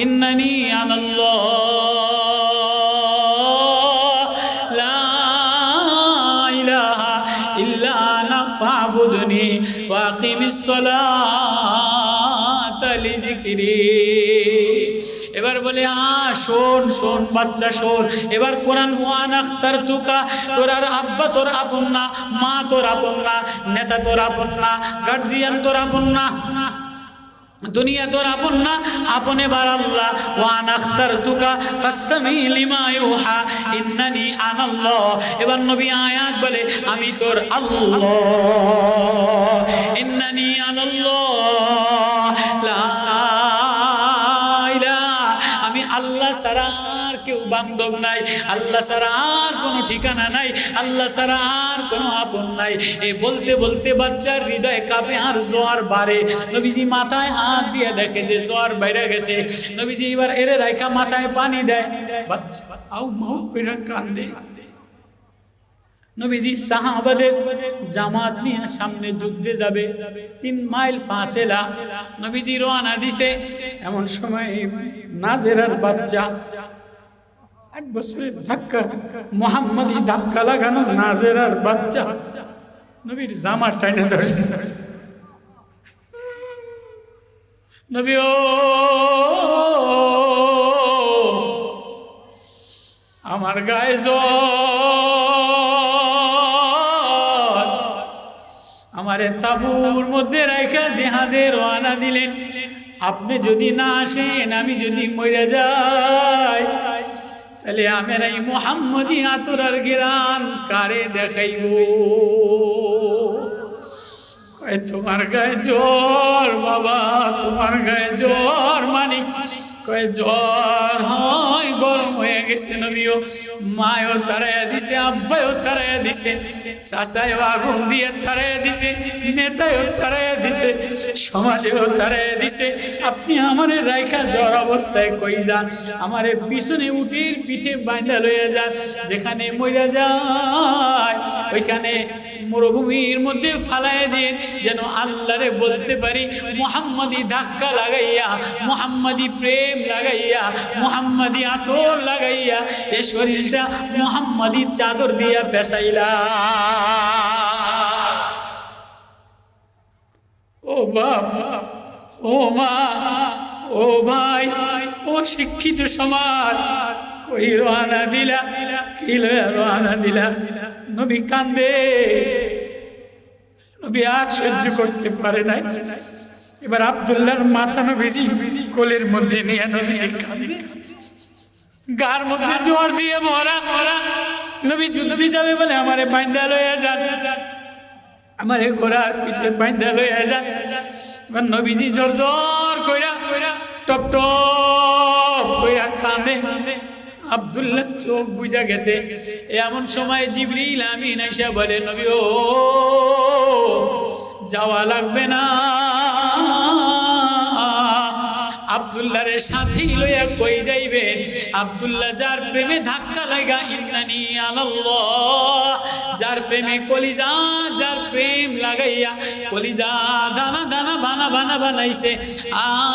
ইন্নানি আনাল্লাহ লা ইলাহা ইল্লা আনা ফাবুদনি ওয়া আকিমিস সালাতা লিযিকরি। এবার বলে শোন শোন বাচ্চা শোন, এবার কোরআন ওয়ান আখতার তুকা, তোর আর আব্বা তোর আপন না, মা তোর আপন না, নেতা তোর আপন না, গার্জিয়ান তোর আপন না, দুনিয়া তোর আপন না, আপন এবার আল্লাহ। ওয়ান আখতার তুকা ফাস্তামি লিমা ইউহা ইন্নানি আনাল্লাহ। এবার নবী আয়াত বলে আমি তোর আল্লাহ, ইন্নানি আনাল্লাহ লা আমি আল্লাহ ছাড়া আর কেউ বান্ধব নাই, আল্লাহ ছাড়া আর কোনো ঠিকানা নাই, আল্লাহ ছাড়া আর কোনো আপন নাই। এই বলতে বলতে বাচ্চার হৃদয় কাঁপে আর জ্বর বাড়ে। নবীজি মাথায় হাত দিয়ে দেখে যে জ্বর বাইরে গেছে। নবীজি এবার এরে রাইখা মাথায় পানি দেয়, বাচ্চা আউ মাউ করে কান্দে। নবীজি সাহাবাদের জামাত নিয়ে সামনে যুদ্ধে যাবে, 3 মাইল ফাসেলা। নবীজি রওনা দিছে। এমন সময় নাজেরার বাচ্চা 8 বছরের ধাক্কা, মুহাম্মাদি ধাক্কা লাগানো নাজেরার বাচ্চা নবীর জামা টাইনা ধরছে। নবী ও আমার গায়ে জ্বর, আমারে তাবুর মধ্যে রাখা জিহাদে রওনা দিলেন। আপনি যদি না আসেন, আমি যদি মরে যাই, তাহলে আমার এই মুহাম্মদি আতরার গিরান কারে দেখাইব? তোমার গায়ে জ্বর বাবা, তোমার গায়ে জ্বর মানিক কয় জ্বর হয়, গরম হয়ে গেছে। নবীও মায়ও তারাইয়া দিছে, আব্বাও তারাইয়া দিছে, চাচাও আগুন দিয়ে তারাইয়া দিছে, নেতাও তারাইয়া দিছে, সমাজেও তারাইয়া দিছে। আপনি আমারে রাইখা জ্বর অবস্থায় কই যান? আমারে পিছনে উটির পিঠে বাঁধা লইয়া যান, যেখানে মইরা যায় ওইখানে মরুভূমির মধ্যে ফালাইয়া দিন, যেন আল্লাহরে বলতে পারি মুহাম্মাদি ধাক্কা লাগাইয়া, মুহাম্মাদি প্রেম লাগাইয়া, মুহাম্মাদি আতর লাগাইয়া এই শরীরটা মুহাম্মাদি চাদর দিয়া পেছাইলা। ও বাবা, ও মা, ও ভাই, ও শিক্ষিত সমাজ, কই রওনা দিলা, কি লইয়া রওনা দিলা? নবী কান্দে, নবী আর সহ্য করতে পারে নাই। এবার আব্দুল্লাহর মাথা নবীজি কোলের মধ্যে নিয়ে নবীজি কাঁদে, গার মধ্যে জ্বর দিয়ে ভরা। নবী যুদ্ধে যাবে বলে আমারে বাইন্ধা লইয়া যান, আমারে ঘোড়ার পিঠে বাইন্ধা লইয়া যান। এবার নবীজি জ্বর জ্বর কইরা টপ টপ কইরা কাঁদে। আব্দুল্লাহ চোখ বুঝা গেছে। এমন সময় জিবরিল আমিন আইসা বলে নবী ও যাওয়া লাগবে না, আব্দুল্লাহর সাথী লইয়া কই যাইবে? আব্দুল্লাহ যার প্রেমে ধাক্কা লাগা ইন্নানি আনাল্লাহ, যার প্রেমে কলিজা, যার প্রেম লাগাইয়া কলিজা দানা দানা বানা বানা বানাইছে,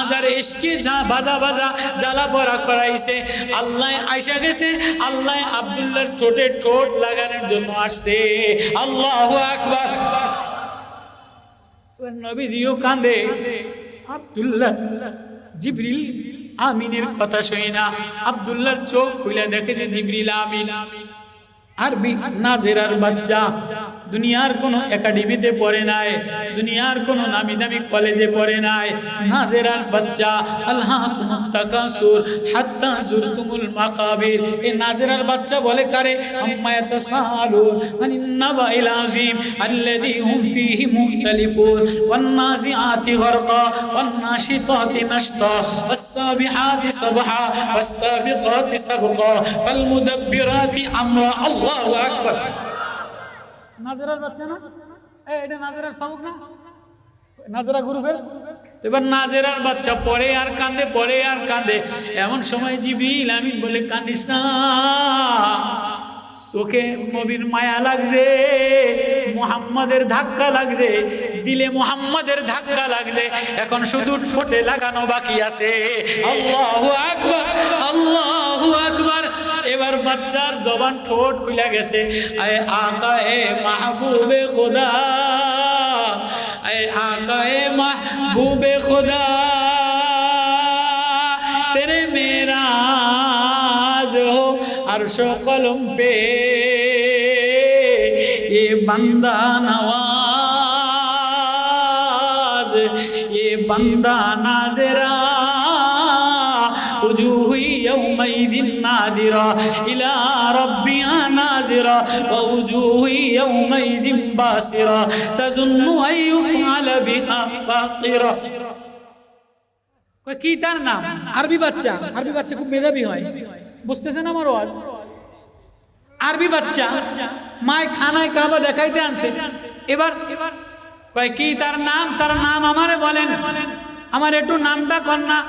যার ইশকে যা বাজা বাজা জ্বালা পড়া করাইছে, আল্লাহ আইসা গেছে। আল্লাহ আব্দুল্লাহর ঠোঁটে ঠোঁট লাগানোর জন্য আসছে। আল্লাহু আকবার। নবীজিও কান্দে। আব্দুল্লাহ জিবরিল আমিনের কথা শুনে না, আব্দুল্লাহর চোখ খুলে দেখে যে জিবরিল আমিন আরবি নাজেরার বাচ্চা, দুনিয়ার কোনো একাডেমিতে পড়ে নাই, দুনিয়ার কোনো নামি দামি কলেজে পড়ে নাই, নাজেরার বাচ্চা। আলহাকুমুত তাকাসুর হাত্তা যুরতুমুল মাকাবির। এই নাজেরার বাচ্চা বলে কারে? আম্মা ইয়াতাসালুন আনিন নাবাইল আযীম আল্লাযী হুম ফীহি মুখতালিফুন ওয়ান নাজিআতি গরকা ওয়ান নাশিতাতি নাশতা ওয়াস সাবিহাতি সাবহা ওয়াস সাবিকাতি সাবকা ফাল মুদাব্বিরাতি আমরা। আল্লাহু আকবার। নাজেরার বাচ্চা না এটা? নাজেরার সবক না? নাজেরা গ্রুপের। এবার নাজেরার বাচ্চা পড়ে আর কান্দে, পড়ে আর কান্দে। এমন সময় জিবরিল আমিন বলে কান্দিস না, চোখে নবীর মায়া লাগছে, মুহাম্মাদের ধাক্কা লাগছে, দিলে মুহাম্মাদের ধাক্কা লাগছে, এখন শুধু ঠোঁটে লাগানো বাকি আছে। আল্লাহু আকবার, আল্লাহু আকবার। এবার বাচ্চার জবান ঠোঁট খুলে গেছে। আয়ে আকা এ মাহবুবে খোদা, আয়ে আকা এ মাহবুবে খোদা, তেরে मेराज हो अर्श कलम पे ये बंदा नवाज, ये बंदा नाज़िरा, वजूही यौमइदिन नादिरा इला रब्बिहा नाज़िरा, वजूही यौमइदिन बासिरा तज़ुन्नु अन युफ़अल बिहा फाक़िरा। কি তার নাম? আরবি বাচ্চা, আরবি বাচ্চা খুব মেধাবী হয়, বুঝতেছেন আমার ওয়াজ? আরবি বাচ্চা মায় খানায় কাবা দেখাইতে আনছে। এবার কয় কি তার নাম? তার নাম আমারে বলেন, আমার একটু নামটা কন্যা।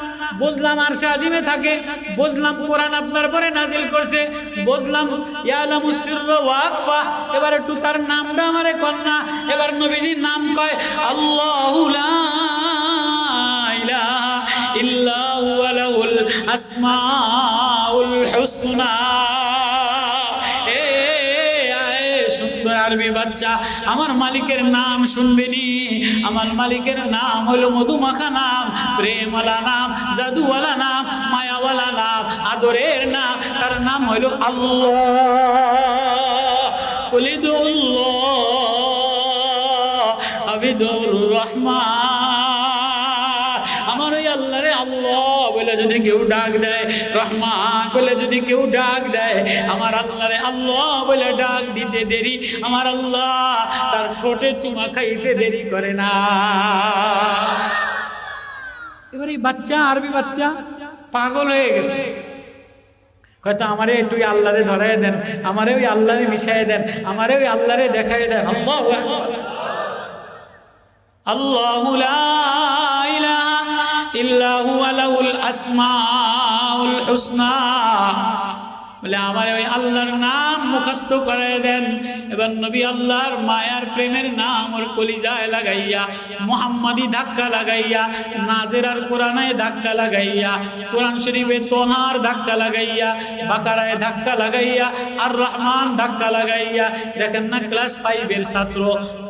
বুঝলাম আরশে আজিমে থাকে, বুঝলাম কোরআন আপনার পরে নাজিল করছে, বুঝলাম ইয়ালামুস সিররা ওয়া আখফা। এবার একটু তার নামটা আমারে কন্যা। এবার নবীজির নাম কয় আল্লাহু লা ইলাহা ইল্লা হুয়া লাহুল আসমাউল হুসনা। সুন্দর আরবি বাচ্চা, আমার মালিকের নাম শুনবেনি। আমার মালিকের নাম হলো মধুমাখা নাম, প্রেমওয়ালা নাম, জাদুওয়ালা নাম, মায়াওয়ালা নাম, আদরের নাম। তার নাম হলো আল্লাহ। কুলিদুল্লাহ আবিদুর রহমান। আমার ওই আল্লাহ রে আল্লাহ বলে যদি কেউ ডাক দেয়, রহমান বলে যদি কেউ ডাক দেয়, আমার আল্লাহ রে আল্লাহ বলে ডাক দিতে দেরি আমার আল্লাহ তার ঠোঁটে চুমা খাইতে দেরি করে না। এবার এই বাচ্চা, আরবি বাচ্চা পাগল হয়ে গেছে। হয়তো আমারে একটু আল্লাহরে ধরাই দেন, আমারে ওই আল্লাহরে মিশাই দেন, আমারে ওই আল্লাহরে দেখাই দেন। আল্লাহু আকবার, আল্লাহু লা ইলাহা ইল্লা হুয়া লাহুল আসমাউল হুসনা। বলে আমার ওই আল্লাহর নাম মুখস্থ করে দেন। এবার নবী আল্লাহর মায়ার প্রেমের নাম ওর কলিজায় লাগাইয়া, মুহাম্মাদি ধাক্কা লাগাইয়া, নাজেরার কোরআনে ধাক্কা লাগাইয়া, কোরআন শরীফে তোহার ধাক্কা লাগাইয়া, বাকারায় ধাক্কা লাগাইয়া, আর রহমান ধাক্কা লাগাইয়া। দেখেন না, ক্লাস 5-এর ছাত্র,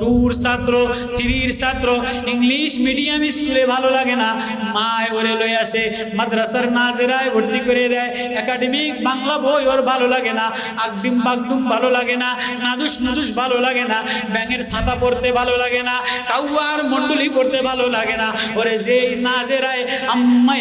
2-র ছাত্র, 3-র ছাত্র, ইংলিশ মিডিয়াম স্কুলে ভালো লাগে না, মায় ওরে লই আসে মাদ্রাসার নাজেরায় ভর্তি করে দেয়। একাডেমিক বাংলা বই ওর ভালো লাগে না, আগডিম বাগডুম ভালো লাগে না, নাদুস নুদুস ভালো লাগে না, ব্যাঙের ছাতা পড়তে ভালো লাগে না, কাউয়ার মন্ডলী পড়তে ভালো লাগে না। ওরে যেই নাজেরায় আম্মা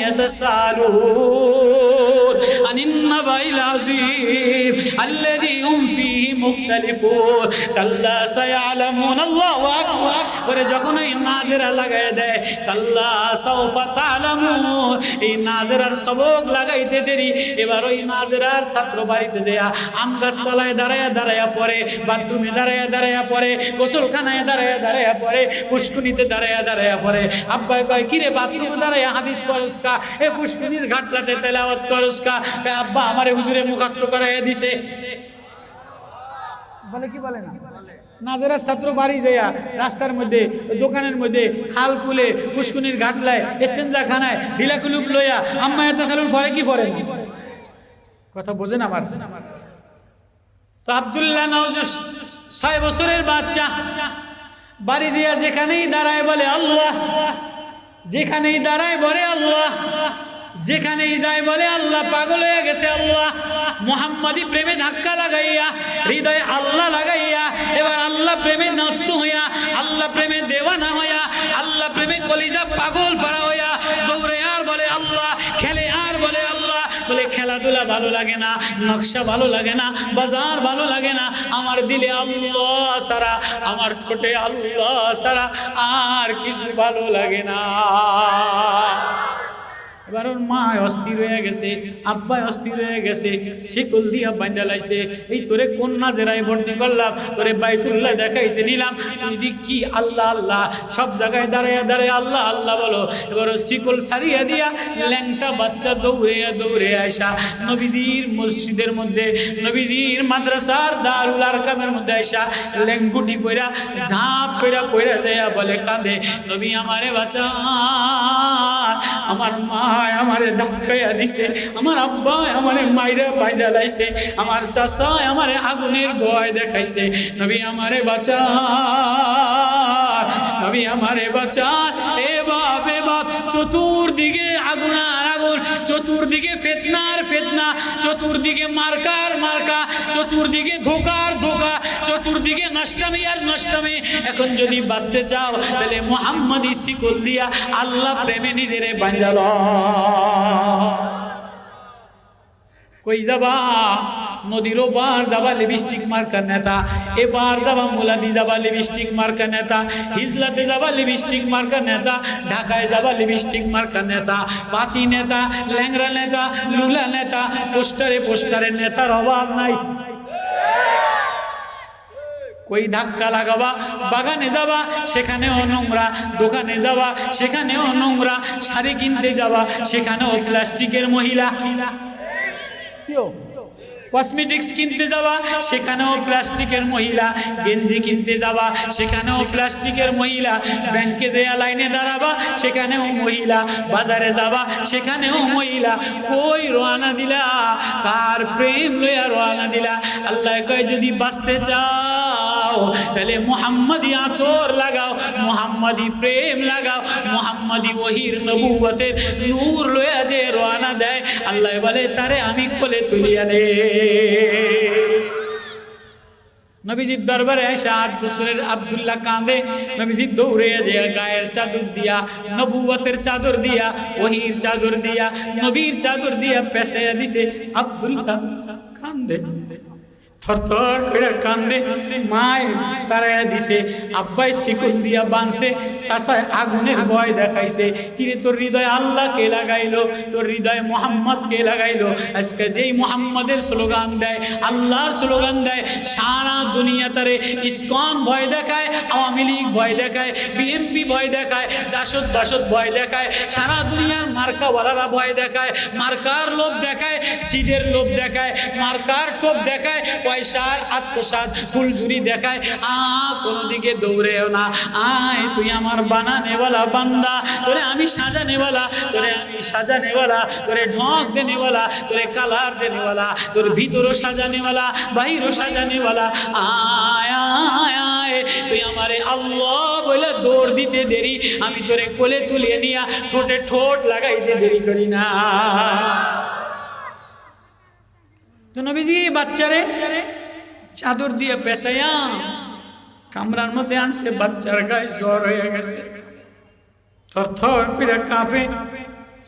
ইয়াতাসালুন আনিন নাবাইল আযীম আল্লাযী হুম ফীহি মুখতালিফুন কাল্লা সায়ালামুন। আল্লাহু আকবার। ওরে যখন এই নাজেরা লাগায় দেয়, কাল্লা সাওফা তা'লামুন, এই নাজেরার সবক লাগাইতে দেরি। এবার ওই নাজেরার ছাত্র বাড়িতে যায় আম গাছ তলায় দাঁড়ায়া দাঁড়ায়া পড়ে, বাথরুমে দাঁড়ায়া দাঁড়ায়া পড়ে, গোসলখানায় দাঁড়ায়া দাঁড়ায়া পড়ে, পুষ্কুনিতে দাঁড়ায়া দাঁড়ায়া পড়ে। আব্বাই কয় কিরে বাথরুমে দাঁড়ায়া হাদিস করস কা, এ পুষ্কুনির ঘাটলাতে তেলাওয়াত করস কা? আব্বা আমারে হুজুরে মুখস্থ করাইয়া দিছে। বলে কি বলে না? নাজেরা ছাত্র বাড়ি যাইয়া রাস্তার মধ্যে, দোকানের মধ্যে, খাল কুলে, পুষ্কুনির ঘাটলায়, ইস্তেঞ্জা খানায় ঢিলাকুলুপ লইয়া আম্মা ইয়াতাসালুন পড়ে কি পড়ে না? কথা বোঝেন আমার? তো আব্দুল্লাহ নওজুস 6 বছরের বাচ্চা বাড়ি দিয়া যেখানেই দাঁড়ায় বলে আল্লাহ, যেখানেই দাঁড়ায় বলে আল্লাহ, যেখানেই যায় বলে আল্লাহ। পাগল হয়ে গেছে আল্লাহ, মুহাম্মাদি প্রেমে ধাক্কা লাগাইয়া, হৃদয়ে আল্লাহ লাগাইয়া, এবার আল্লাহ প্রেমে নষ্ট হইয়া, আল্লাহ প্রেমে দেওয়ানা হইয়া, আল্লাহ প্রেমে কলিজা পাগল পারা হইয়া দৌড়ে আর বলে আল্লাহ, খেলে আর বলে আল্লাহ। বলে খেলাধুলা ভালো লাগে না, নকশা ভালো লাগে না, বাজার ভালো লাগে না, আমার দিলে আল্লাহ সারা, আমার ঠোঁটে আল্লাহ সারা আর কিছু ভালো লাগে না। এবার ওর মা অস্থির হয়ে গেছে, আব্বা অস্থির হয়ে গেছে, শিকল দিয়া বাঁধা লাইছে। এই তোরে কোন নাজেরায় ভর্তি করলাম, তোরে বাইতুল্লাহ দেখাইতে নিলাম, তুই দি কি আল্লাহ আল্লাহ সব জায়গায় দাঁড়াইয়া দাঁড়াইয়া আল্লাহ আল্লাহ বলো। এবার ও শিকল ছাড়িয়া দিয়া ল্যাংটা বাচ্চা দৌড়ে দৌড়ে আয়সা নবীজির মসজিদের মধ্যে, নবীজির মাদ্রাসার দারুল আরকামের মধ্যে আয়সা লেঙ্গুটি পইরা ধাপ পইরা পইরা যাইয়া বলে কাঁদে, নবী আমারে বাঁচা, আমার মা আমারে ধাক্কাইয়া দিছে, আমার আব্বা আমারে মাইরা বাইদা লাইছে, আমার চাচা আমারে আগুনের ভয় দেখাইছে, নবী আমারে বাঁচা, নবী আমারে বাঁচা। এ বাপ এ বাপ, চতুর্দিকে আগুন আর আগুন, চতুর্দিকে ফিতনার ফিতনা, চতুর্দিকে মার্কার মার্কা, চতুর্দিকে ধোকার ধোকা, চতুর্দিকে নষ্টামি আর নষ্টামি। এখন যদি বাঁচতে চাও তাহলে মুহাম্মাদি শিকল দিয়া আল্লাহ প্রেমে নিজেরে বাঁধাল। কই যাবা? নদীর ওপার যাবা লিপস্টিক মার্কা নেতা, এবার যাবা মুলাদি যাবা লিপস্টিক মার্কা নেতা, হিজলাতে যাবা লিপস্টিক মার্কা নেতা, ঢাকায় যাবা লিপস্টিক মার্কা নেতা, পাতি নেতা, ল্যাংরা নেতা, লুলা নেতা, পোস্টারে পোস্টারে নেতার অভাব নাই। কই ধাক্কা লাগাবা? বাগানে যাবা সেখানেও নোংরা, দোকানে যাবা সেখানেও নোংরা, শাড়ি কিনতে যাবা সেখানেও প্লাস্টিকের মহিলা, কসমেটিক্স কিনতে যাবা সেখানেও প্লাস্টিকের মহিলা, গেঞ্জি কিনতে যাবা সেখানেও প্লাস্টিকের মহিলা, ব্যাংকে যেয়া লাইনে দাঁড়াবা সেখানেও মহিলা, বাজারে যাবা সেখানেও মহিলা। কই রওনা দিলা? কার প্রেম লইয়া রওনা দিলা? আল্লাহ কয় যদি বাঁচতে চাও তাহলে মুহাম্মাদি আতর লাগাও, মুহাম্মাদি প্রেম লাগাও, মুহাম্মাদি ওহির নবুয়তের নূর লইয়া যে রওনা দেয় আল্লাহ বলে তারে আমি কোলে তুলিয়া দে। নবীজির দরবারে এসে 8 বছরের আব্দুল্লাহ কাঁদে, নবীজি দৌড়ে যে গায়ের চাদর দিয়া, নবুয়তের চাদর দিয়া, ওহির চাদর দিয়া, নবীর চাদর দিয়া পেছাইয়া দিছে। আব্দুল্লাহ কাঁদে, থরথর করে কান্দে, মায় তারাইয়া দিছে, আব্বাই শিকল দিয়া বাঁধছে, চাচায় আগুনের ভয় দেখাইছে। কিরে তোর হৃদয় আল্লাহ কে লাগাইলো? তোর হৃদয় মোহাম্মদ কে লাগাইলো? আজকে যেই মোহাম্মদের স্লোগান দেয়, আল্লাহর স্লোগান দেয়, সারা দুনিয়া তারে ইসকন ভয় দেখায়, আওয়ামী লীগ ভয় দেখায়, বিএনপি ভয় দেখায়, জাসদ বাসদ ভয় দেখায়, সারা দুনিয়ার মার্কাওয়ালারা ভয় দেখায়, মার্কার লোভ দেখায়, সিদের লোভ দেখায়, মার্কার টোপ দেখায়, পয়সার আত্মসাৎ ফুলঝুরি দেখায়। কোনো দিকে দৌড়েও না, আয় তুই আমার বানানেওয়ালা বান্দা, তোরে আমি সাজানেওয়ালা, তোরে আমি সাজানেওয়ালা, তোরে ঢক দেনেওয়ালা, তোরে কালার দেনেওয়ালা, তোর ভিতরও সাজানেওয়ালা, বাহিরও সাজানেওয়ালা। আয় আয় আয়, তুই আমারে আল্লাহ বলে দৌড় দিতে দেরি, আমি তোরে কোলে তুলিয়ে নিয়া ঠোঁটে ঠোঁট লাগাইতে দেরি করি না। তো নবীজি বাচ্চারে চাদর দিয়ে পেছাইয়া কামরার মধ্যে আনছে, বাচ্চার গায়ে জ্বর হয়ে গেছে, থরথর করে কাঁপে,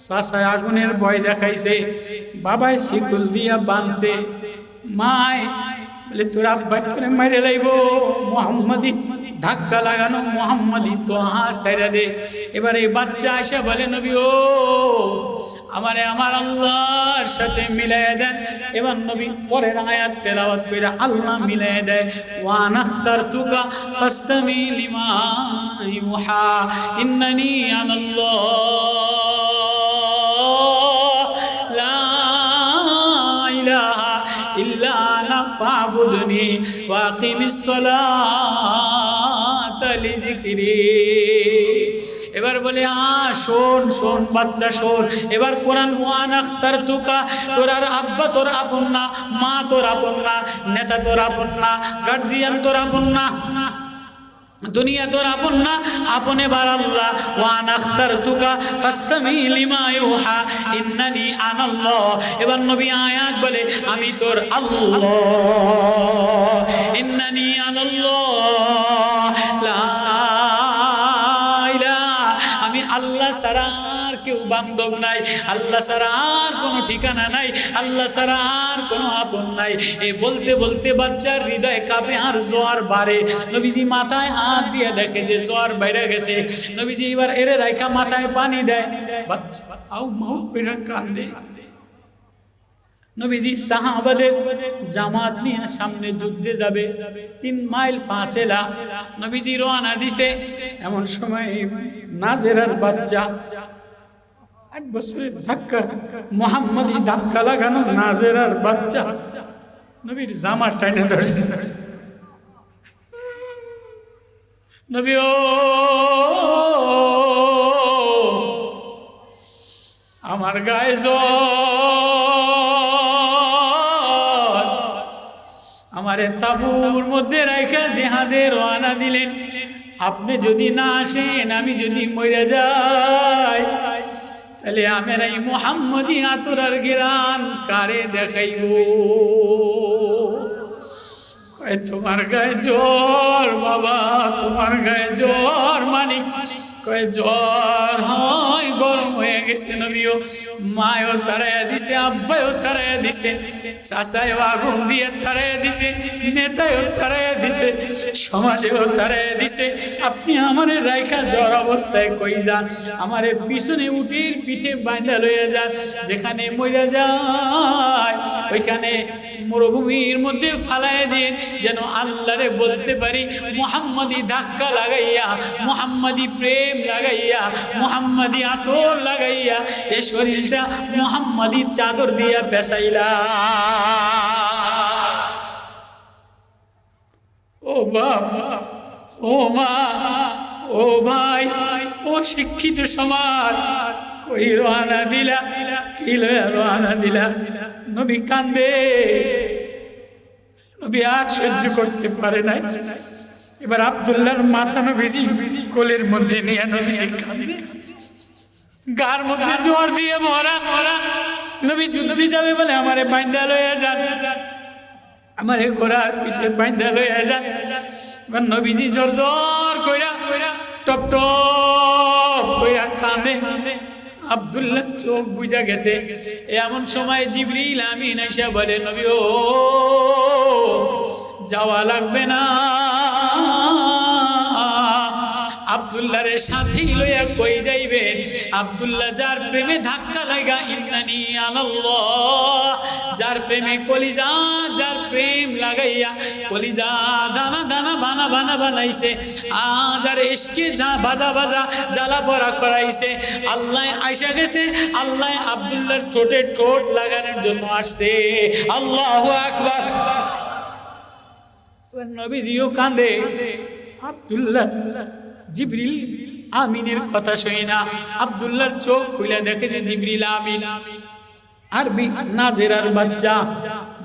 চাচায় আগুনের ভয় দেখাইছে, বাবাই শিকল দিয়া বাঁধছে, মায় বলে তোর আব্বা তোরে মাইরে লাইব, মুহাম্মাদি ধাক্কা লাগানো, মুহাম্মাদি তো সাইরা দে। এবার এই বাচ্চা এসে বলে নবী ও আমারে আমার আল্লাহর সাথে মিলাইয়া দেন। এবার নবী পরের আয়াত তেলাওয়াত কইরা আল্লাহ মিলাইয়া দেয়, ওয়া নাখতারতুকা ফাসতামি লিমা ইউহা ইন্নানি আনাল্লাহ লা ইলাহা ইল্লা আনা ফাবুদনি ওয়া আকিমিস সালাতা লিযিকরি। এবার বলে শোন শোন বাচ্চা শোন, এবার কোরআন ওয়া নাখতারতুকা, তোর আর আব্বা তোর আপন না, মা তোর আপন না, নেতা তোর আপন না, গার্জিয়ান তোর আপন না, দুনিয়া তোর আপন না, আপন এবার আল্লাহ। ওয়া নাখতারতুকা ফাসতামি লিমা ইউহা ইন্নানি আনাল্লাহ। এবার নবী আয়াত বলে আমি তোর আল্লাহ, ইন্নানি আনাল্লাহ লা ইলাহা, আমি আল্লাহ ছাড়া আর কেউ বান্ধব নাই, আল্লাহ ছাড়া আর কোনো ঠিকানা নাই, আল্লাহ ছাড়া আর কোনো আপন নাই। এই বলতে বলতে বাচ্চার হৃদয় কাঁপে আর জ্বর বাড়ে। নবীজি মাথায় হাত দিয়ে দেখে যে জ্বর বাইরে গেছে। নবীজি এবার এরে রাইখা মাথায় পানি দেয়, বাচ্চা আউ মাউ করে কান্দে। নবীজি সাহাবাদের জামাত নিয়ে সামনে যুদ্ধে যাবে, 3 মাইল ফাসেলা। নবীজি রওনা দিছে। এমন সময় নাজেরার বাচ্চা 8 বছরের ধাক্কা, মুহাম্মাদি ধাক্কা লাগানো নাজেরার বাচ্চা নবীর জামা টাইনে ধরছে। নবী ও আমার গায়ে জ্বর, আমারে তাবুর মধ্যে রাইখা জিহাদে রওনা দিলেন। আপনি যদি না আসেন, আমি যদি মরে যাই, তাহলে আমার এই মুহাম্মদি আতরার গিরান কারে দেখাইব? তোমার গায়ে জ্বর বাবা, তোমার গায়ে জ্বর মানে কয় জ্বর হয়, গরম হয়ে গেছে। নবীও মায়ও তারাইয়া দিছে, আব্বাইও তারাইয়া দিছে, চাচাইও আগুন দিয়ে তারাইয়া দিছে, নেতাইও তারাইয়া দিছে, সমাজেও তারাইয়া দিছে। আপনি আমারে রাইখা জ্বর অবস্থায় কই যান? আমারে পিছনে উটির পিঠে বাঁধা লইয়া যান, যেখানে মইরা যায় ওইখানে মরুভূমির মধ্যে ফালাইয়া দিন, যেন আল্লাহরে বলতে পারি মুহাম্মাদি ধাক্কা লাগাইয়া, মুহাম্মাদি প্রেম লাগাইয়া, মুহাম্মাদি আতর লাগাইয়া এ শরীরটা মুহাম্মাদি চাদর দিয়া পেছাইলা। ও বাপ, ও মা, ও ভাই, ও শিক্ষিত সমাজ, কই রওনা দিলা, কি লয়া রওনা দিলা? নবী কান্দে, নবী আর সহ্য করতে পারে নাই। এবার আব্দুল্লাহর মাথা নবীজি কোলের মধ্যে নিয়ে নবীজি কান্দে, গার মধ্যে জ্বর দিয়ে ভরা। নবী যুদ্ধে যাবে বলে আমারে বাইন্ধা লইয়া যান, আমারে ঘোড়ার পিঠে বাইন্ধা লইয়া যান। এবার নবীজি জ্বর জ্বর কইরা টপ টপ কইরা কান্দে। আব্দুল্লাহ চোখ বুঝা গেছে। এমন সময় জিবরিল আমিন আইসা বলে, নবী ও যাওয়া লাগবে না, আব্দুল্লাহর সাথী লইয়া কই যাইবেন? আব্দুল্লাহ যার প্রেমে ধাক্কা লাগা, ইন্নানি আলাল্লাহ, যার প্রেমে কলিজা, যার প্রেম লাগাইয়া কলিজা দানা দানা বানা বানা বানাইছে, যার ইশকে যা বাজা বাজা জ্বালা পড়া করাইছে, আল্লাহ আইসা গেছে, আল্লাহ আব্দুল্লাহর ঠোঁটে ঠোঁট লাগানোর জন্য আসছে। আল্লাহু আকবার। নবীজিও কান্দে। আব্দুল্লাহ জিবরিল আমিনের কথা শুনে না, আব্দুল্লাহর চোখ খুলে দেখে যে জিবরিল আমিন আরবি নাজেরার বাচ্চা,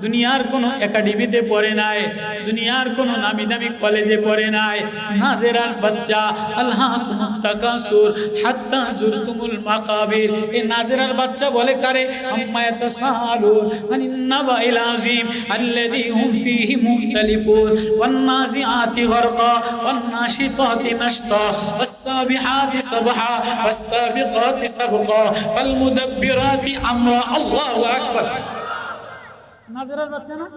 দুনিয়ার কোন একাডেমিতে পড়ে নাই, দুনিয়ার কোন নামি দামি কলেজে পড়ে নাই, নাজেরার বাচ্চা। আলহাকুমুত তাকাসুর হাত্তা যুরতুমুল মাকাবির। এই নাজেরার বাচ্চা বলে কারে? আম্মা ইয়াতাসালুন আনিন নাবাইল আযীম আল্লাযী হুম ফীহি মুখতালিফুন ওয়ান নাজিআতি গরকা ওয়ান নাশিতাতি নাশতা ওয়াস সাবিহাতি সাবহা ওয়াস সাবিকাতি সাবকা ফাল মুদাব্বিরাতি আমরা। আল্লাহু আকবার। নাজেরার বাচ্চা না,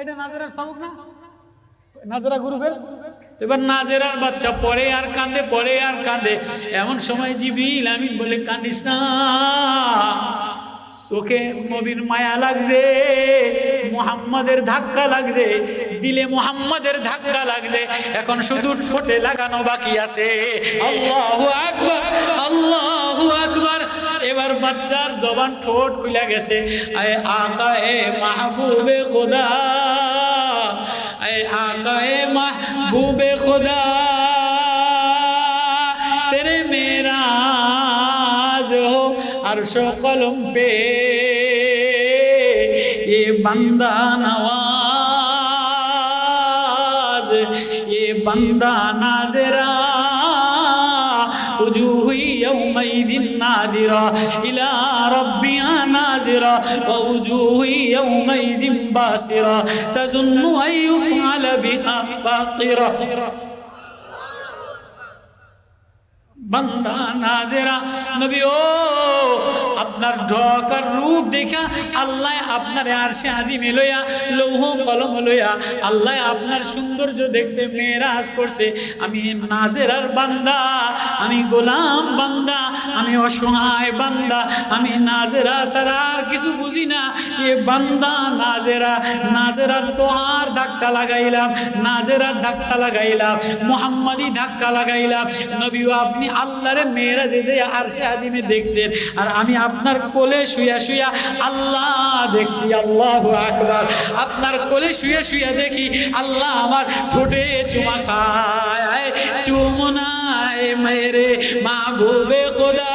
এটা নাজেরার সাবক না, নাজেরা গ্রুপের। এবার নাজেরার বাচ্চা পড়ে আর কান্দে, পড়ে আর কান্দে। এমন সময় জিবরিল আমিন বলে, কান্দিস না, চোখে নবীর মায়া লাগছে, মুহাম্মাদের ধাক্কা লাগছে, দিলে মুহাম্মাদের ধাক্কা লাগছে, এখন শুধু ঠোঁটে লাগানো বাকি আছে। আল্লাহু আকবার, আল্লাহু আকবার। এবার বাচ্চার জবান ঠোঁট খুলে গেছে। আয় আকায়ে মাহবুবে খোদা, আয় আকায়ে মাহবুবে খোদা, তেরে মেরাজ हो अर्श कलम पे ये बंदा नवाज, ये बंदा नाज़िरा वजूह यौमइदिन नादिरा इला रब्बिहा नाज़िरा वजूह यौमइदिन बासिरा तज़ुन्नु अन युफ़अल बिहा फाक़िरा। বান্দা নাজেরা নবী ও আপনার ঢক আর রূপ দেখা আল্লাহ আপনার আরশে আজিমে লইয়া লৌহ কলম লইয়া আল্লাহ আপনার সৌন্দর্য দেখছে মেরাজ করছে আমি নাজেরার বান্দা আমি গোলাম বান্দা আমি অসহায় বান্দা আমি নাজেরা ছাড়া আর কিছু বুঝি না এ বান্দা নাজেরা নাজেরার তোহার ধাক্কা লাগাইলাম নাজেরার ধাক্কা লাগাইলাম মুহাম্মাদি ধাক্কা লাগাইলাম নবীও আপনি আল্লাহরে মেরাজে যে আরশে আজিমে দেখছেন আর আমি আপনার কোলে শুয়া শুয়া আল্লাহ দেখছি আল্লাহু আকবার আপনার কোলে শুয়া শুয়া দেখি আল্লাহ আমার ঠোঁটে চুমা খায় চুমনায় মেরে মাহবুবে খোদা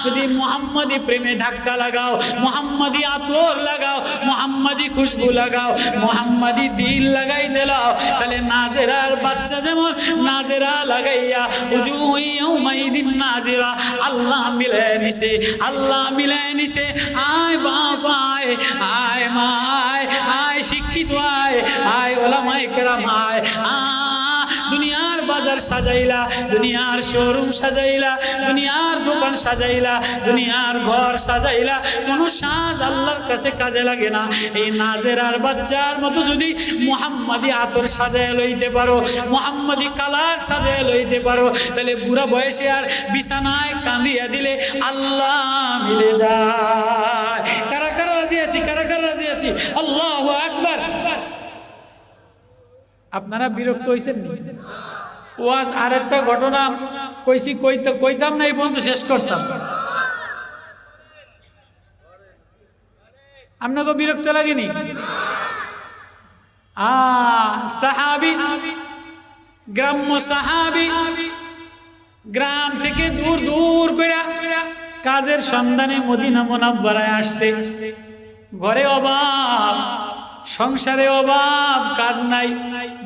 যদি মুহাম্মাদি প্রেমে ধাক্কা লাগাও মুহাম্মাদি আতর লাগাও মুহাম্মাদি খুশবু লাগাও মুহাম্মাদি দিল লাগাই দিলাও তাহলে নাজেরার বাচ্চা যেমন নাজেরা লাগাইয়া উজুহু ইয়াউমাইদিন নাজেরা আল্লাহ মিলায় নিছে আল্লাহ মিলায় নিছে আয় বাবা আয় মা আয় শিক্ষিত আয় ওলামায়ে কেরাম আয় দুনিয়ার বাজার সাজাইলা দুনিয়ার শোরুম সাজাইলা দুনিয়ার দোকান সাজাইলা দুনিয়ার ঘর সাজাইলা কোন সাজ আল্লাহর কাছে কাজে লাগে না এই নাজেরার বাচ্চার মতো যদি মুহাম্মাদি আতর সাজায় লইতে পারো মুহাম্মাদি কালার সাজায় লইতে পারো তাহলে বুড়া বয়সে আর বিছানায় কাঁদিয়া দিলে আল্লাহ মিলে যায় কারা কারা রাজি আছি কারা কারা রাজি আছি আল্লাহু আকবার আপনারা বিরক্ত হয়েছেন ওয়াজ আর একটা ঘটনা কইছি কইতাম না এই বন্ধু শেষ করতাম আপনাকে বিরক্ত লাগেনি সাহাবী গ্রাম্য সাহাবী গ্রাম থেকে দূর দূর করে কাজের সন্ধানে মদিনা মুনাওয়ারায় আসছে ঘরে অভাব সংসারে অভাব কাজ নাই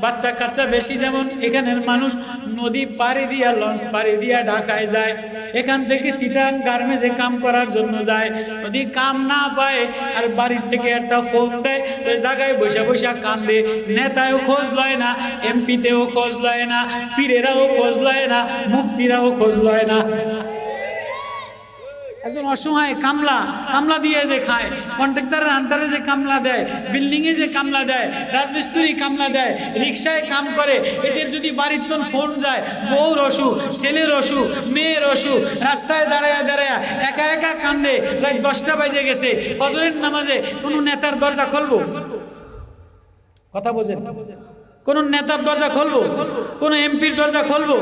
বাচ্চা কাচ্চা বেশি যেমন এখানের মানুষ নদী পাড়ি দিয়া লঞ্চ পাড়ি দিয়া ঢাকায় যায় এখান থেকে চিটাং গার্মেন্টসে কাম করার জন্য যায় যদি কাম না পায় আর বাড়ির থেকে একটা ফোন দেয় ওই জায়গায় বসে বসে কান্দে নেতাও খোঁজ লয় না এমপিতেও খোঁজ লয় না পীরেরাও খোঁজ লয় না মুফতিরাও খোঁজ লয় না একজন অসহায় কামলা দিয়ে যে খায় কন্ট্রাক্টরের আন্ডারে যে কামলা দেয় বিল্ডিং এ যে কামলা দেয় রাজমিস্ত্রি কামলা দেয় রিক্সায় কাম করে এদের যদি বাড়ির তোন ফোন যায় বউর অসুখ ছেলের অসুখ মেয়ের অসুখ রাস্তায় দাঁড়ায় দাঁড়ায় একা একা কান্দে প্রায় 10টা বাজে গেছে ফজরের নামাজে কোন নেতার দরজা খুলবো কথা বোঝেন কোন নেতার দরজা খুলবো কোন এমপির দরজা খুলবো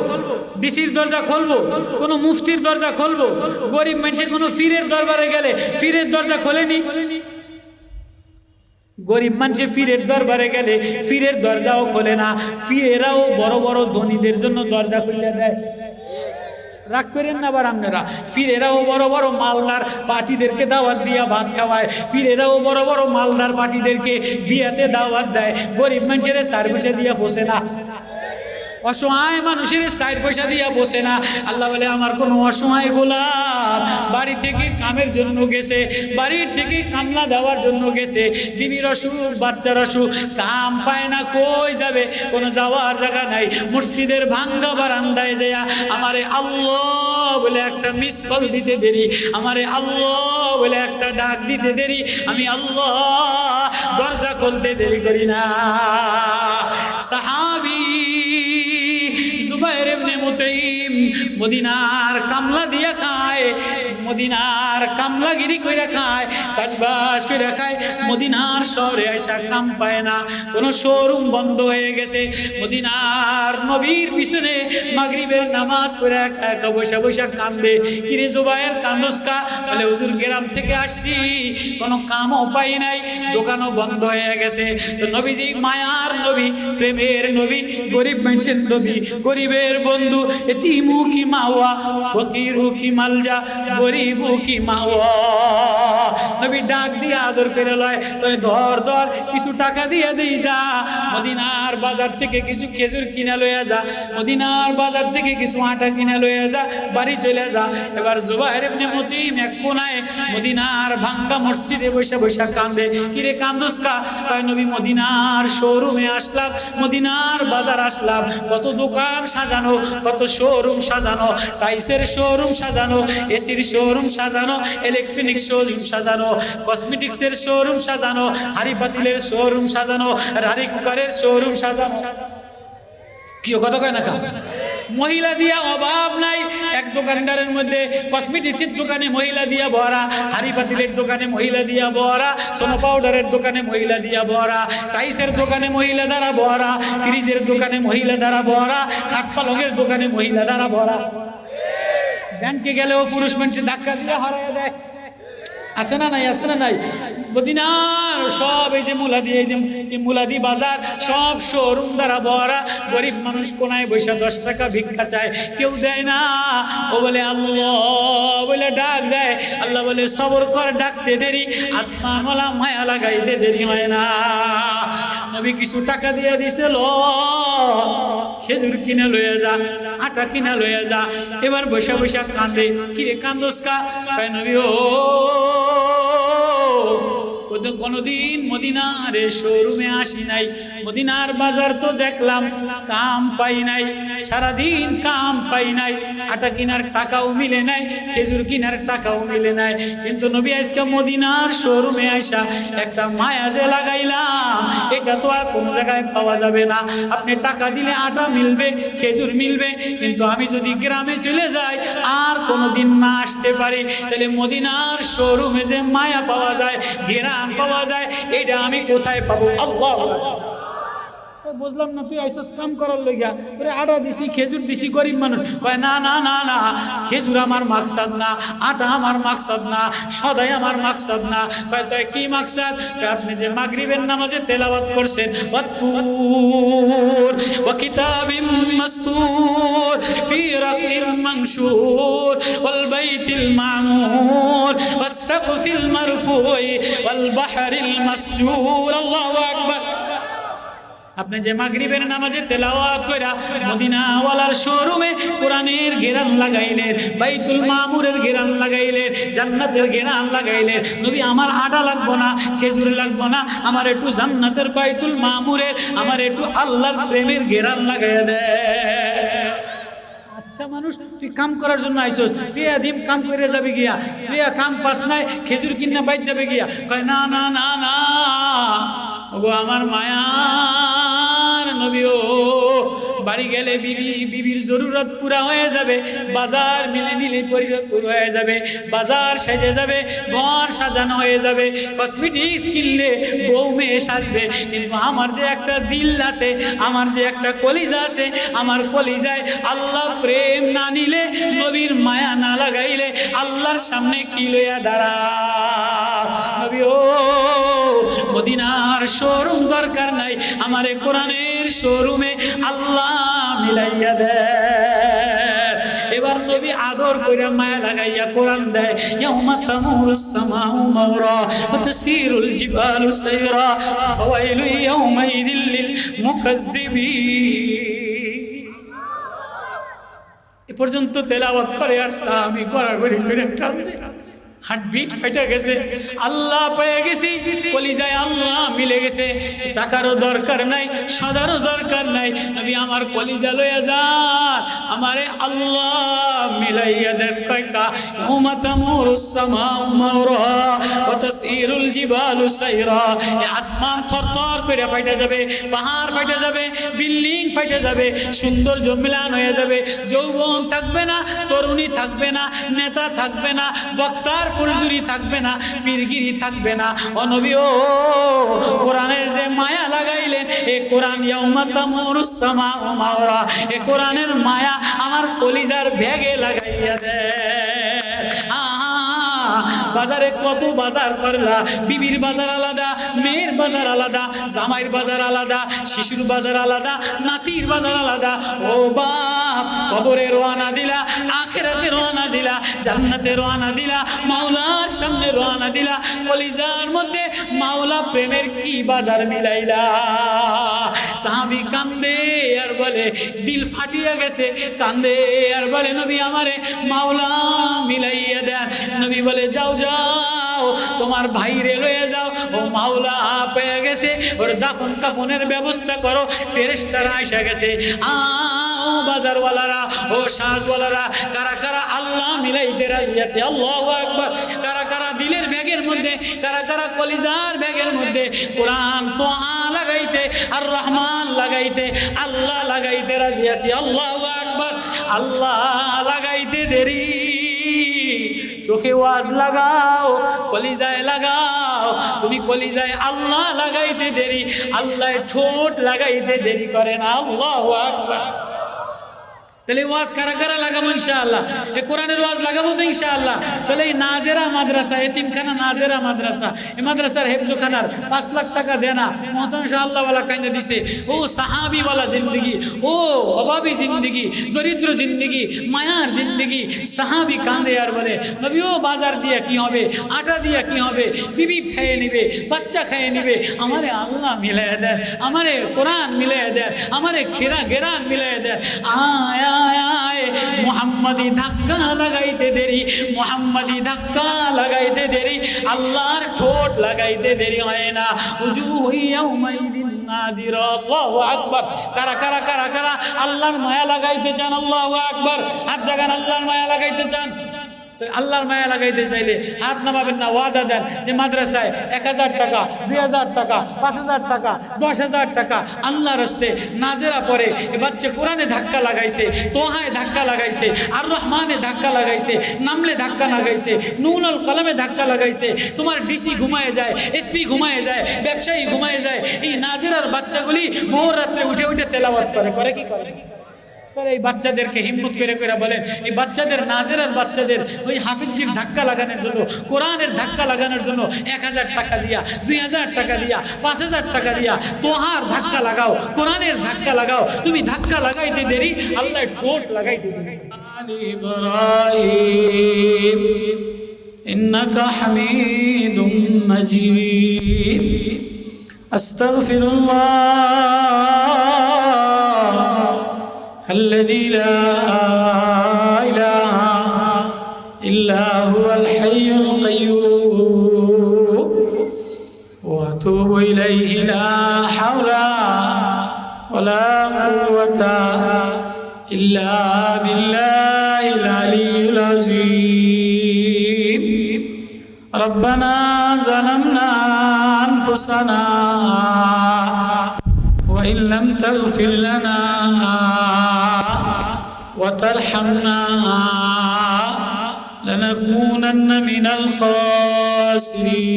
ডিসির দরজা খুলবো কোন মুফতির দরজা খুলবো গরিব মানুষের কোন পীরের দরবারে গেলে পীরের দরজা খোলেনি গরিব মানুষে পীরের দরবারে গেলে পীরের দরজাও খোলে না পীরেরাও বড় বড় ধনীদের জন্য দরজা খুলে দেয় রাগ করেন না আবার আপনারা পীরেরাও বড় বড় মালদার পার্টিদেরকে দাওয়াত দিয়া ভাত খাওয়ায় পীরেরাও বড় বড় মালদার পার্টিদেরকে বিয়াতে দাওয়াত দেয় গরিব মানুষের 4 পয়সা দিয়া বসে না অসহায় মানুষের 4 পয়সা দিয়া বসে না আল্লাহ বলে আমার কোন অসহায় গোলাম বাড়ি থেকে কামের জন্য গেছে বাড়ির থেকে কামলা দেওয়ার জন্য গেছে বিবির অসুখ বাচ্চার অসুখ কাম পায় না কই যাবে কোন যাওয়ার জায়গা নাই মসজিদের ভাঙ্গা বারান্দায় যায় আমারে আল্লাহ বলে একটা মিস কল দিতে দেরি আমারে আল্লাহ বলে একটা ডাক দিতে দেরি আমি আল্লাহ দরজা খুলতে দেরি করি না সাহাবী জুবাইর ইবনে মুতাইম মদিনার কামলা দিয়া খায় মদিনার কামলাগিরি কইরা খায় চাষবাস কইরা খায় মদিনার শহরে আইসা কাম পায় না কোন শোরুম বন্ধ হয়ে গেছে মদিনার নবীর পিছনে মাগরিবের নামাজ পড়ে একা বসে বসে কান্দে কিরে জুবাইর কান্দোসকা বলে হুজুর গ্রাম থেকে আসছি কোনো কামও পাই নাই দোকানও বন্ধ হয়ে গেছে তো নবীজি মায়ার নবী প্রেমের নবী গরিব মানুষের নবী গরিবের বন্ধু এতিমু কি মাওয়া ফকিরু কি মালজা গরিবু কি মাওয়া নবী ডাক দিয়া আদর করে লয়, তুই ধর ধর কিছু টাকা দিয়ে দেই যা, মদিনার বাজার থেকে কিছু খেজুর কিনা লইয়া যা, মদিনার বাজার থেকে কিছু আটা কিনা লইয়া যা, বাড়ি চলে যা। এবার জুবাইর ইবনে মুতিম এক কোনায় মদিনার ভাঙ্গা মসজিদে বসে বসে কান্দে। কিরে কান্দুস কা? কয় নবী মদিনার শোরুমে আসলাম, মদিনার বাজার আসলাম, কত দোকান সাজানো, কত শোরুম সাজানো, টাইসের শোরুম সাজানো, এসির শোরুম সাজানো, ইলেকট্রনিক শোরুম সাজানো, কসমেটিক্সের শোরুম সাজানো, হাড়ি পাতিলের শোরুম সাজানো, রাড়ি কুকারের শোরুম সাজানো। কি কথা কয় না কা? মহিলা দিয়া অভাব নাই। এক দোকানদারের মধ্যে কসমেটিক্সের দোকানে মহিলা দিয়া ভরা, হাড়ি পাতিলের দোকানে মহিলা দিয়া ভরা, সোনা পাউডারের দোকানে মহিলা দিয়া ভরা, টাইসের দোকানে মহিলা দ্বারা ভরা, ফ্রিজের দোকানে মহিলা দ্বারা ভরা, খাট পালঙের দোকানে মহিলা দ্বারা ভরা। ব্যাংকে গেলেও পুরুষ মানুষ ধাক্কা দিয়ে হারায় দেয়। আছে না নাই? আছে না নাই? মদিনার সব এই যে মুলাদি, এই যে মুলাদি বাজার সব শোরুম দ্বারা ভরা। গরিব মানুষ কোনায় বৈশা 10 টাকা ভিক্ষা চায়, কেউ দেয় না। ও বলে আল্লাহ বলে ডাক দেয়, আল্লাহ বলে সবর কর, ডাকতে দেরি, আসমান ওয়ালা মায়া লাগাইতে দেরি হয় না। নবী কিছু টাকা দিয়ে দিছে, ল খেজুর কিনে লইয়া যা, আটা কিনা লইয়া যা। এবার বৈশা বৈশা কান্দে। কিরে কান্দোস কা? কয় নবী ও কোনদিন মদিনার শোরুমে আসি নাই, মদিনার বাজার তো দেখলাম, কাম পাই নাই, সারাদিন কাম পাই নাই, আটা কিনার টাকাও মিলে নাই, খেজুর কিনার টাকাও মিলে নাই। কিন্তু নবী আজকে মদিনার শোরুমে আইসা একটা মায়া যে লাগাইলাম, এটা তো আর কোনো জায়গায় পাওয়া যাবে না। আপনি টাকা দিলে আটা মিলবে, খেজুর মিলবে, কিন্তু আমি যদি গ্রামে চলে যাই আর কোনোদিন না আসতে পারি, তাহলে মদিনার শোরুমে যে মায়া পাওয়া যায়, ঘেরান পাওয়া যায়, এটা আমি কোথায় পাবো? আল্লাহ বুঝলাম না, তুই আইসস কাম করার লইগা, তোরে আটা দিছি, খেজুর দিছি, গরিব মানুষ। কয় না না না না, খেজুর আমার মাকসাদ না, আটা আমার মাকসাদ না, সদাই আমার মাকসাদ না। কয় তাই কি মাকসাদ? আপনি যে মাগরিবের নামাজে তেলাওয়াত করছেন, ওয়াত্তুর ওয়া কিতাবিম মাসতুর ফি রাকিম মানশুর ওয়াল বাইতিল মামুর ওয়াস সাকফিল মারফুই ওয়াল বাহরিল মাসজুর। আল্লাহু আকবার। আপনি যে মাগরিবের নামাজে তেলাওয়াত কইরা মদিনাওয়ালার শোরুমে কোরআনের ঘেরান লাগাইলেন, বাইতুল মামুরের ঘেরান লাগাইলেন, জান্নাতের ঘেরান লাগাইলেন। নবী আমার আটা লাগবো না, খেজুর লাগবো না, আমার একটু জান্নাতের বাইতুল মামুরের, আমার একটু আল্লাহর প্রেমের ঘেরান লাগাইয়া দে। আচ্ছা মানুষ, তুই কাম করার জন্য আইসস, তুই আদিম কাম করে যাবে গিয়া, তুই কাম পাস নাই, খেজুর কিনা বাইর যাবে গিয়া। কয় না না না না, ওগো আমার মায়ার নবী, ও বাড়ি গেলে বিবির জরুরত পুরা হয়ে যাবে, বাজার মিলে মিলে পুরো হয়ে যাবে, বাজার সেজে যাবে, ঘর সাজানো হয়ে যাবে, কসমেটিক্স কিনলে বউ মেয়ে সাজবে। কিন্তু আমার যে একটা দিল আছে, আমার যে একটা কলিজা আছে, আমার কলিজায় আল্লাহ প্রেম না নিলে, নবীর মায়া না লাগাইলে আল্লাহর সামনে কি লইয়া দাঁড়া? নবী ও মদিনার শোরুম দরকার নাই, আমারে কোরআনের শোরুমে আল্লাহ মিলাইয়া দে। এবার নবী আদর কইরা মায়া লাগাইয়া কোরআন দেয়, ইয়াউমা তামুরুস সামাউ মাওরা ওয়া তাসিরুল জিবালু সাইরা ওয়াইলু ইয়াউমাইযিল লিল মুকাজ্জিবিন। এ পর্যন্ত তেলাওয়াত করে আর সাহাবী গড়াগড়ি করে কাঁদে, হার্টবিট ফাইটা গেছে, আল্লাহ পেয়ে গেছি, কলিজায় আল্লাহ মিলে গেছে। টাকারও দরকার নাই, সদারও দরকার নাই, নবী আমার কলিজা লইয়া যান, আমারে আল্লাহ মিলাইয়া দেন। কয়টা ইয়াউমা তামুরুস সামাউ মাওরা ওয়া তাসিরুল জিবালু সাইরা, আসমান থরথর করে ফাইটা যাবে, পাহাড় ফাইটা যাবে, বিল্ডিং ফাইটা যাবে, সৌন্দর্য মিলান হয়ে যাবে, যৌবন থাকবে না, তরুণী থাকবে না, নেতা থাকবে না, বক্তার ফুলজুরি থাকবে না, পীরগিরি থাকবে না। ও নবী ও কোরআনের যে মায়া লাগাইলেন, এই কোরআন ইয়াউমা তামুরুস সামাউ মাওরা, এই কোরআনের মায়া আমার কলিজার ব্যাগে লাগাইয়া দে। বাজারে কত বাজার করলা, বিবির বাজার আলাদা, মেয়ের বাজার আলাদা, জামাইয়ের বাজার আলাদা, শিশুর বাজার আলাদা, নাতির বাজার আলাদা। ও বাপ, কবরে রওনা দিলা, আখিরাতে রওনা দিলা, জান্নাতে রওনা দিলা, মাওলার সামনে রওনা দিলা, কলিজার মধ্যে মাওলা প্রেমের কি বাজার মিলাইলা। সাহাবী কান্দে আর বলে, দিল ফাটিয়া গেছে, কান্দে আর বলে, নবী আমারে মাওলা মিলাইয়া দেন। নবী বলে, যাও যাও তোমার ভাইরে লয়ে যাও, ও মাওলা পেয়ে গেছে, ওর দাফন কাফনের ব্যবস্থা করো, ফেরেশতারা এসে গেছে। ও বাজারওয়ালারা, ও সাজওয়ালারা, কারা কারা আল্লাহ মিলাইতে রাজি আছে? আল্লাহু আকবার। কারা কারা দিলের ব্যাগের মধ্যে, কারা কারা কলিজার ব্যাগের মধ্যে কোরআন তোহা লাগাইতে আর রহমান লাগাইতে, আল্লাহ লাগাইতে রাজি আছে? আল্লাহু আকবার। আল্লাহ লাগাইতে দেরি, চোখে ওয়াজ লাগাও, কলিজায় লাগাও। তুমি কলিজায় আল্লাহ লাগাইতে দেরি, আল্লাহ ঠোঁট লাগাইতে দেরি করে না। আল্লাহু আকবার। তাহলে ওয়াজ কারা কারা লাগাবো ইনশাআল্লাহ? এই কোরআনের ওয়াজ লাগাবো তো ইনশাআল্লাহ। তাহলে এই নাজেরা মাদ্রাসা, এতিমখানা নাজেরা মাদ্রাসা, এই মাদ্রাসার হেফজখানার 5 লাখ টাকা দেনা মহতরম ইনশাআল্লাহ ওয়ালা কাইন্দা দিছে। ও সাহাবী ওয়ালা জিন্দেগি, ও অভাবী জিন্দেগি, দরিদ্র জিন্দেগি, মায়ার জিন্দেগি। সাহাবী কান্দে আর বলে, নবী ও বাজার দিয়া কি হবে, আটা দিয়া কি হবে, বিবি খেয়ে নিবে, বাচ্চা খেয়ে নিবে, আমারে আল্লাহ মিলাইয়া দেন, আমারে কোরআন মিলাইয়া দেন, আমারে গেরান মিলাইয়া দেন। আয়া মুহাম্মাদি ধাক্কা লাগাইতে দেরি, মুহাম্মাদি ধাক্কা লাগাইতে দেরি, আল্লাহর ঠোঁট লাগাইতে দেরি হয় না। উজুহু ইয়াউমাইদিন নাদিরা। আল্লাহু আকবার। কারা কারা কারা কারা আল্লাহর মায়া লাগাইতে চান? আল্লাহু আকবার। হাত জাগান, আল্লাহর মায়া লাগাইতে চান। আল্লাহর মায়া লাগাইতে চাইলে হাত নামাবেন না, ওয়াদা দেন যে মাদ্রাসায় 1000 টাকা, 2000 টাকা, 5000 টাকা, 10,000 টাকা আল্লাহর রাস্তে নাজেরা পড়ে। এ বাচ্চা কোরআনে ধাক্কা লাগাইছে, তোহায় ধাক্কা লাগাইছে, আর রহমানে ধাক্কা লাগাইছে, নামলে ধাক্কা লাগাইছে, নুনুল কলমে ধাক্কা লাগাইছে। তোমার ডিসি ঘুমায় যায়, এসপি ঘুমায় যায়, ব্যবসায়ী ঘুমায় যায়। এই নাজেরার বাচ্চাগুলি ভোর রাত্রে উঠে উঠে তেলাওয়াত করে কি করে? এই বাচ্চাদেরকে হিম্মত করে করে বলেন, এই বাচ্চাদের, নাজেরার বাচ্চাদের ওই হাফিজির ধাক্কা লাগানোর জন্য, কোরআনের ধাক্কা লাগানোর জন্য 1000 টাকা দিয়া, 2000 টাকা দিয়া, 5000 টাকা দিয়া তোহার ধাক্কা লাগাও, কোরআনের ধাক্কা লাগাও। তুমি ধাক্কা লাগাইতে দেরি, আল্লাহ ঠোঁট লাগাইতে দেরি। ইব্রাহিম ইন্নাকা হামিদুম মাজিদ। আস্তাগফিরুল্লাহ الذي لا إله إلا هو الحي القيوم وأتوب إليه لا حول ولا قوة إلا بالله العلي العظيم. ربنا ظلمنا أنفسنا وإن لم تغفر لنا وترحمنا لنكونن من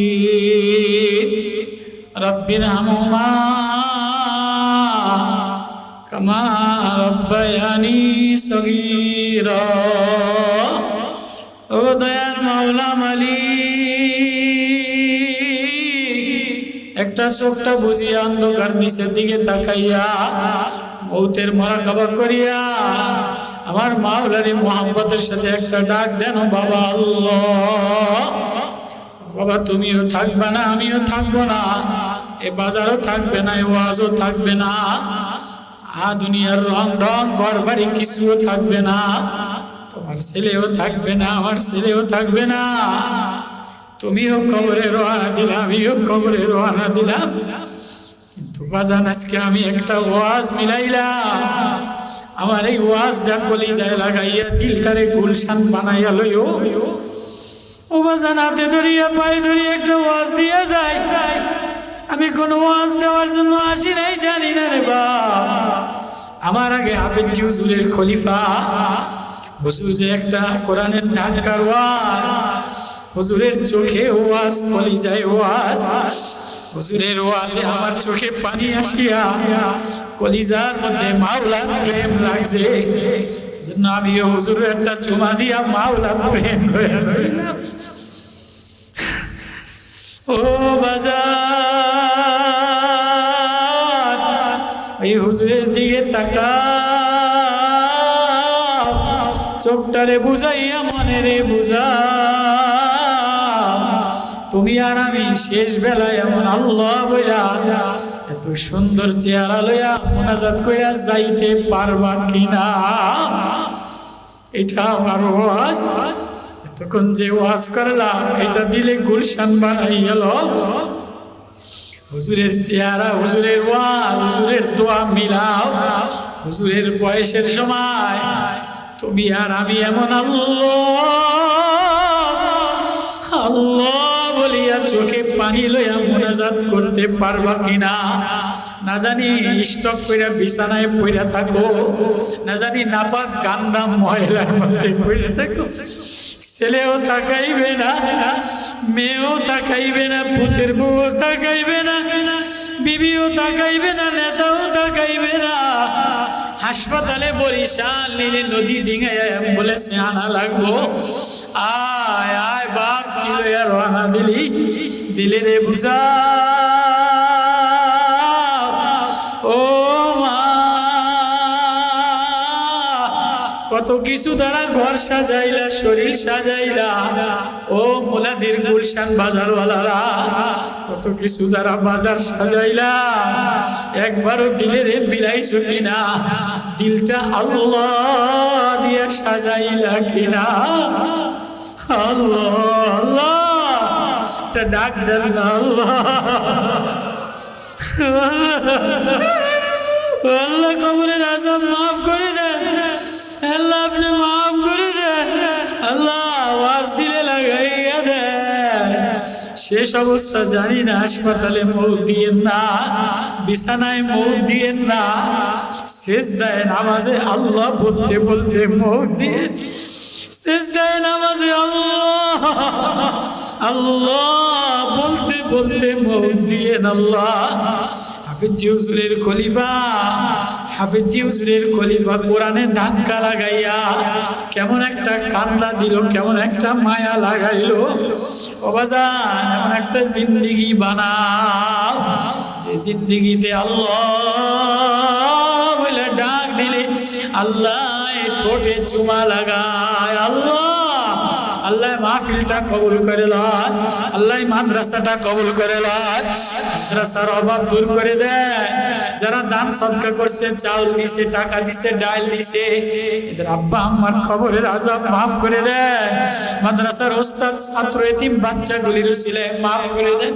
الخاسرين. رب ارحمهما كما ربياني صغيرا. ও দয়ার মাওলা মালিক, একটা চোখটা বুঝিয়া অন্ধকার নিচের দিকে তাকাইয়া মৌতের মুরাকাবা করিয়া আমার মাওলারে মুহাব্বতের সাথে একটা ডাক দেন, বাবা আল্লাহ। বাবা তুমিও থাকবে না, আমিও থাকবো না, এ বাজারও থাকবে না, এ ওয়াজও থাকবে না, দুনিয়ার রং ঢং ঘর বাড়ি কিছুও থাকবে না, তোমার ছেলেও থাকবে না, আমার ছেলেও থাকবে না। তুমিও কবরে রওনা দিলা, আমিও কবরে রওনা দিলাম, কিন্তু বাজান আজকে আমি একটা ওয়াজ মিলাইলাম। আমার এই ওয়াজটা কলিজায় লাগাইয়া দিলটারে গুলশান বানাইয়া লইও। ও বাজান হাতে ধরিয়া পায়ে ধরিয়া একটা ওয়াজ দিয়ে যায়। আমি কোন ওয়াজ দেওয়ার জন্য আসি নাই, জানি না রে বাপ। আমার আগে হাফেজ হুজুরের খলিফা হুজুর যে একটা কোরআনের ধাক্কার ওয়াজ, হুজুরের চোখে ওয়াজ, কলিজায় ওয়াজ, হুজুরের ওয়াজে আমার চোখে পানি আসিয়া কলিজার মধ্যে মাওলার প্রেম লাগছে। আমিও হুজুরের একটা চুমা দিয়া মাওলার প্রেম হয়ে রইলাম। ও বাজার, এই হুজুরের দিকে তাকাও, চোখটারে বুঝাইয়া মনেরে বুঝা। তুমি আর আমি শেষ বেলায় এমন আল্লাহ বইলা এত সুন্দর চেহারা লইয়া মোনাজাত কইরা যাইতে পারবা কিনা? এটা আমার ওয়াজ। তখন যে ওয়াজ করলাম এটা দিলে গুলশান বানাই গেল। হুজুরের চেহারা, হুজুরের ওয়াজ, হুজুরের দোয়া মিলাও। হুজুরের বয়সের সময় তুমি আর আমি এমন আল্লাহ আল্লাহ বলিয়া চোখে পানি লইয়া মোনাজাত করতে পারবা কিনা? না জানি স্টক কইরা বিছানায় পইরা থাকো, না জানি নাপাক গান্দা ময়লার মধ্যে পইরা থাকো। ছেলেও তাকাইবে না, মেয়েও তাকাইবে না, পুতের বউও তাকাইবে না, বিবিও তাকাইবে না, নেতাও তাকাইবে না। হাসপাতালে বরিশাল নীলে নদী ডিঙায় অ্যাম্বুলেন্সে আনা লাগবো। আয় আয় বাপ, কি লইয়া রওনা দিলি? দিলে রে বুঝা। ও মা, কত কিছু দ্বারা ঘর সাজাইলা, শরীর সাজাইলা। ও মুলাদির গুলশান বাজারওয়ালারা, কত কিছু দ্বারা বাজার সাজাইলা, একবারও দিলের বিলাইছো কিনা? দিলটা আল্লাহ দিয়া সাজাইলা কিনা? আল্লাহ আল্লাহ, তা ডাক দেন না আল্লাহ। আল্লাহ কবরের আযাব মাফ করে দেন, আল্লাহ আপনি মাফ করে দেন, আল্লাহ আওয়াজ দিলে লাগাইয়া দেন। শেষ অবস্থা জানি না, হাসপাতালে মৌত দিয়েন না, বিছানায় মৌত দিয়েন না, সেজদায় নামাজে আল্লাহ বলতে বলতে মৌত দিয়ে, সেজদায় নামাজে আল্লাহ আল্লাহ বলতে বলতে মৌত দিয়েন আল্লাহ। হাফেজ হুজুরের খলিফা, হাফেজ হুজুরের খলিফা কোরআনে ধাক্কা লাগাইয়া কেমন একটা কান্না দিল, কেমন একটা মায়া লাগাইলো। ও বাজান, এমন একটা জিন্দেগি বানাও যে জিন্দেগিতে আল্লাহ বলে ডাক দিলে আল্লাহ ঠোঁটে চুমা লাগায়। আল্লাহ আল্লাহ মাহফিলটা কবুল করে লয়, আল্লাহ মাদ্রাসাটা কবুল করে লয়, মাদ্রাসার অভাব দূর করে দেয়। যারা দান সদকা করছে, চাউল দিছে, টাকা দিছে, ডাল দিছে, এদের আব্বা আম্মার কবরের আযাব মাফ করে দেয়। মাদ্রাসার ওস্তাদ ছাত্র এতিম বাচ্চাগুলির উসিলায় মাফ করে দেয়।